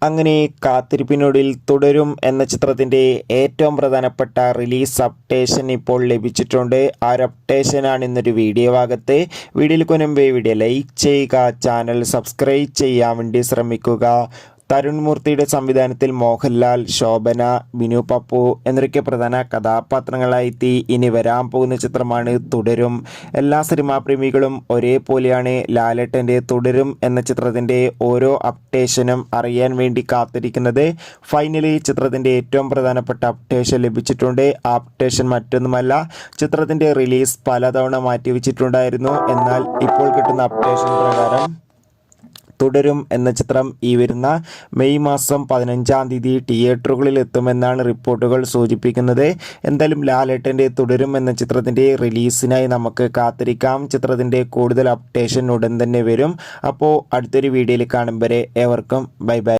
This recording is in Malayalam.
അങ്ങനെ കാത്തിരിപ്പിനൊടുവിൽ തുടരും എന്ന ചിത്രത്തിൻ്റെ ഏറ്റവും പ്രധാനപ്പെട്ട റിലീസ് അപ്ഡേഷൻ ഇപ്പോൾ ലഭിച്ചിട്ടുണ്ട്. ആ ഒരു അപ്ഡേഷനാണ് ഇന്നൊരു വീഡിയോ ഭാഗത്ത്. വീഡിയോയിൽ കൊനുമ്പേ വീഡിയോ ലൈക്ക് ചെയ്യുക, ചാനൽ സബ്സ്ക്രൈബ് ചെയ്യാൻ വേണ്ടി ശ്രമിക്കുക. തരുൺ മൂർത്തിയുടെ സംവിധാനത്തിൽ മോഹൻലാൽ, ശോഭന, ബിനു പപ്പു എന്നൊക്കെ പ്രധാന കഥാപാത്രങ്ങളായെത്തി ഇനി വരാൻ പോകുന്ന ചിത്രമാണ് തുടരും. എല്ലാ സിനിമാ പ്രേമികളും ഒരേപോലെയാണ് ലാലേട്ടൻ്റെ തുടരും എന്ന ചിത്രത്തിൻ്റെ ഓരോ അപ്ഡേഷനും അറിയാൻ വേണ്ടി കാത്തിരിക്കുന്നത്. ഫൈനലി ചിത്രത്തിൻ്റെ ഏറ്റവും പ്രധാനപ്പെട്ട അപ്ഡേഷൻ ലഭിച്ചിട്ടുണ്ട്. ആ അപ്ഡേഷൻ മറ്റൊന്നുമല്ല, ചിത്രത്തിൻ്റെ റിലീസ് പലതവണ മാറ്റിവെച്ചിട്ടുണ്ടായിരുന്നു. എന്നാൽ ഇപ്പോൾ കിട്ടുന്ന അപ്ഡേഷൻ പ്രകാരം തുടരും എന്ന ചിത്രം ഈ വരുന്ന മെയ് മാസം 15-ാം തീയതി തിയേറ്ററുകളിൽ എത്തുമെന്നാണ് റിപ്പോർട്ടുകൾ സൂചിപ്പിക്കുന്നത്. എന്തായാലും ലാലേട്ടൻ്റെ തുടരും എന്ന ചിത്രത്തിൻ്റെ റിലീസിനായി നമുക്ക് കാത്തിരിക്കാം. ചിത്രത്തിൻ്റെ കൂടുതൽ അപ്ഡേഷൻ ഉടൻ തന്നെ വരും. അപ്പോൾ അടുത്തൊരു വീഡിയോയിൽ കാണും വരെ ഏവർക്കും ബൈ ബൈ.